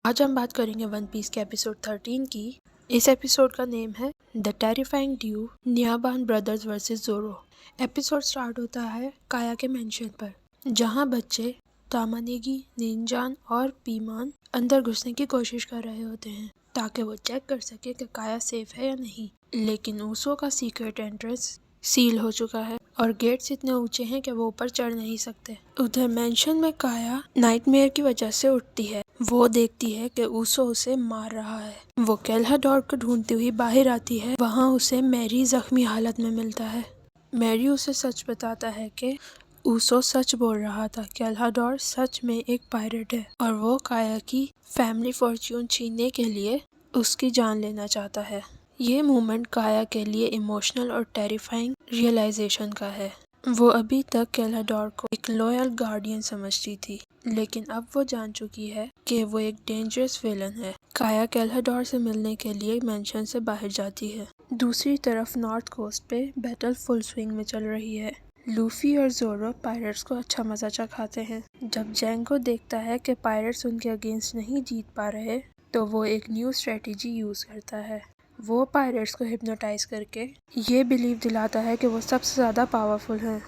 आज हम बात करेंगे वन पीस के एपिसोड 13 की। इस एपिसोड का नेम है the terrifying duo Nyaban brothers versus Zoro. Episode start होता है काया के मेंशन पर, जहां बच्चे तामानेगी, निंजान और पीमान अंदर घुसने की कोशिश कर रहे होते हैं ताकि वो चेक कर सके कि काया सेफ है या नहीं। लेकिन ऊसो का सीक्रेट एंट्रेंस सील हो चुका है और गेट्स इतने ऊंचे हैं कि वो ऊपर चढ़ नहीं सकते। उधर मेंशन में काया नाइटमेयर की वजह से उठती है। वो देखती है कि ऊसो उसे मार रहा है। वो कैल्हाडोर को ढूंढती हुई बाहर आती है। वहाँ उसे मैरी जख्मी हालत में मिलता है। मैरी उसे सच बताता है कि ऊसो सच बोल रहा था, कैल्हाडोर सच में एक पायरेट है और वो काया की फैमिली फॉर्च्यून छीनने के लिए उसकी जान लेना चाहता है। ये मोमेंट काया के लिए इमोशनल और टेरिफाइंग रियलाइजेशन का है। वो अभी तक कैल्हाडोर को एक लॉयल गार्डियन समझती थी, लेकिन अब वो जान चुकी है कि वो एक डेंजरस विलन है। काया कैल्हाडोर से मिलने के लिए मेंशन से बाहर जाती है। दूसरी तरफ नॉर्थ कोस्ट पे बैटल फुल स्विंग में चल रही है। लूफी और ज़ोरो पायरेट्स को अच्छा मजा चखाते हैं। जब जैंगो देखता है कि पायरेट्स उनके अगेंस्ट नहीं जीत पा रहे, तो वो एक न्यू स्ट्रेटेजी यूज करता है। वो पायरेट्स को हिप्नोटाइज करके ये बिलीव दिलाता है कि वो सबसे ज़्यादा पावरफुल है।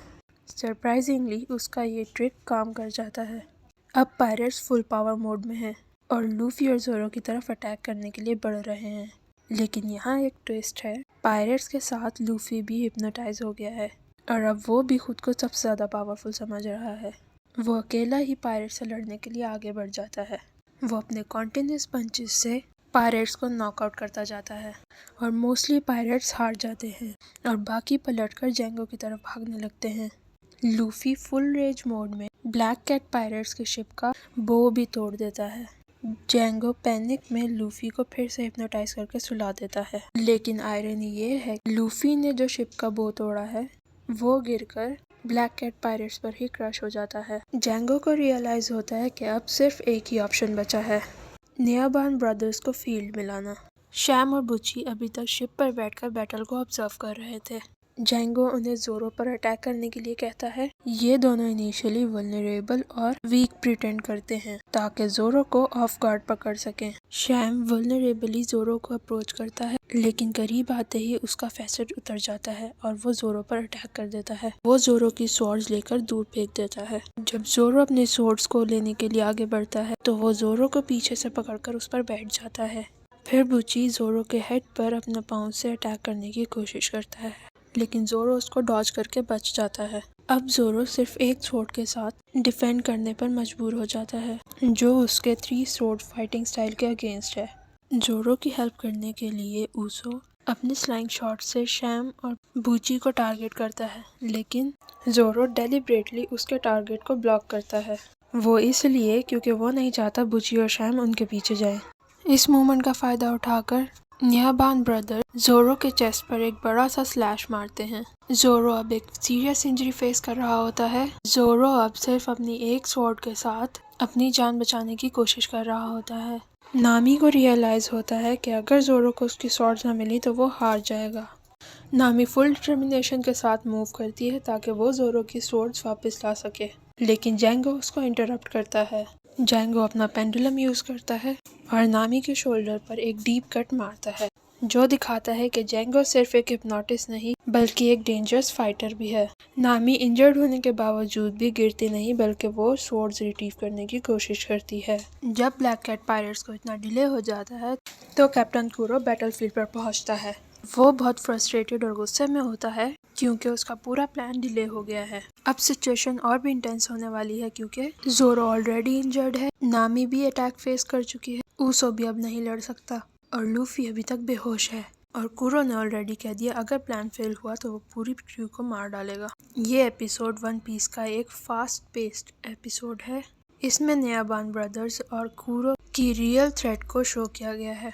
सरप्राइजिंगली उसका ये ट्रिक काम कर जाता है। अब पायरेट्स फुल पावर मोड में हैं और लूफी और ज़ोरो की तरफ अटैक करने के लिए बढ़ रहे हैं। लेकिन यहाँ एक ट्विस्ट है, पायरेट्स के साथ लूफी भी हिप्नोटाइज हो गया है और अब वो भी खुद को सबसे ज़्यादा पावरफुल समझ रहा है। वो अकेला ही पायरेट्स से लड़ने के लिए आगे बढ़ जाता है। वो अपने कॉन्टिन्यूस पंचेस से पायरेट्स को नॉकआउट करता जाता है और मोस्टली पायरेट्स हार जाते हैं और बाकी पलटकर जैंगो की तरफ भागने लगते हैं। लूफी फुल रेज मोड में ब्लैक कैट पायरेट्स की शिप का बो भी तोड़ देता है। जैंगो पैनिक में लूफी को फिर से हिप्नोटाइज करके सुला देता है। लेकिन आयरनी ये है, लूफी ने जो शिप का बो तोड़ा है वो गिरकर ब्लैक कैट पायरेट्स पर ही क्रश हो जाता है। जैंगो को रियलाइज होता है कि अब सिर्फ एक ही ऑप्शन बचा है, न्याबान ब्रदर्स को फील्ड में लाना। शैम और बुची अभी तक शिप पर बैठकर बैटल को ऑब्जर्व कर रहे थे। जैंगो उन्हें ज़ोरो पर अटैक करने के लिए कहता है। ये दोनों इनिशियली वल्नरेबल और वीक प्रिटेंड करते हैं ताकि ज़ोरो को ऑफ गार्ड पकड़ सकें। शैम वल्नरेबली ज़ोरो को अप्रोच करता है, लेकिन करीब आते ही उसका फैसेट उतर जाता है और वो ज़ोरो पर अटैक कर देता है। वो ज़ोरो की स्वॉर्ड्स लेकर दूर फेंक देता है। जब ज़ोरो अपने स्वॉर्ड्स को लेने के लिए आगे बढ़ता है तो वो ज़ोरो को पीछे से पकड़कर उस पर बैठ जाता है। फिर बुची ज़ोरो के हेड पर अपने पाँव से अटैक करने की कोशिश करता है, लेकिन ज़ोरो उसको डॉज करके बच जाता है। अब ज़ोरो सिर्फ एक स्वॉर्ड के साथ डिफेंड करने पर मजबूर हो जाता है, जो उसके 3 स्वॉर्ड फाइटिंग स्टाइल के अगेंस्ट है। ज़ोरो की हेल्प करने के लिए ऊसो अपने स्लाइंग शॉट से शैम और बुची को टारगेट करता है, लेकिन ज़ोरो डेलिब्रेटली उसके टारगेट को ब्लॉक करता है। वो इसलिए क्योंकि वो नहीं चाहता बुची और शैम उनके पीछे जाए। इस मोमेंट का फायदा उठाकर न्याबान ब्रदर ज़ोरो के चेस्ट पर एक बड़ा सा स्लैश मारते हैं। ज़ोरो अब एक सीरियस इंजरी फेस कर रहा होता है। ज़ोरो अब सिर्फ अपनी एक स्वॉर्ड के साथ अपनी जान बचाने की कोशिश कर रहा होता है। नामी को रियलाइज होता है कि अगर ज़ोरो को उसकी स्वॉर्ड्स ना मिली तो वो हार जाएगा। नामी फुल डिटर्मिनेशन के साथ मूव करती है ताकि वो ज़ोरो की स्वॉर्ड्स वापस ला सके, लेकिन जैंगो उसको इंटरप्ट करता है। जैंगो अपना पेंडुलम यूज करता है और नामी के शोल्डर पर एक डीप कट मारता है, जो दिखाता है कि जैंगो सिर्फ एक हिप्नोटिस्ट नहीं बल्कि एक डेंजरस फाइटर भी है। नामी इंजर्ड होने के बावजूद भी गिरती नहीं, बल्कि वो स्वॉर्ड्स रिट्रीव करने की कोशिश करती है। जब ब्लैक कैट पायरेट्स को इतना डिले हो जाता है तो कैप्टन कुरो बैटलफील्ड पर पहुंचता है। वो बहुत फ्रस्ट्रेटेड और गुस्से में होता है क्योंकि उसका पूरा प्लान डिले हो गया है। अब सिचुएशन और भी इंटेंस होने वाली है क्योंकि ज़ोरो ऑलरेडी इंजर्ड है, नामी भी अटैक फेस कर चुकी है, ऊसो भी अब नहीं लड़ सकता और लूफी अभी तक बेहोश है। और कुरो ने ऑलरेडी कह दिया अगर प्लान फेल हुआ तो वो पूरी क्रू को मार डालेगा। ये एपिसोड वन पीस का एक फास्ट पेस्ड एपिसोड है। इसमें न्याबान ब्रदर्स और कुरो की रियल थ्रेट को शो किया गया है।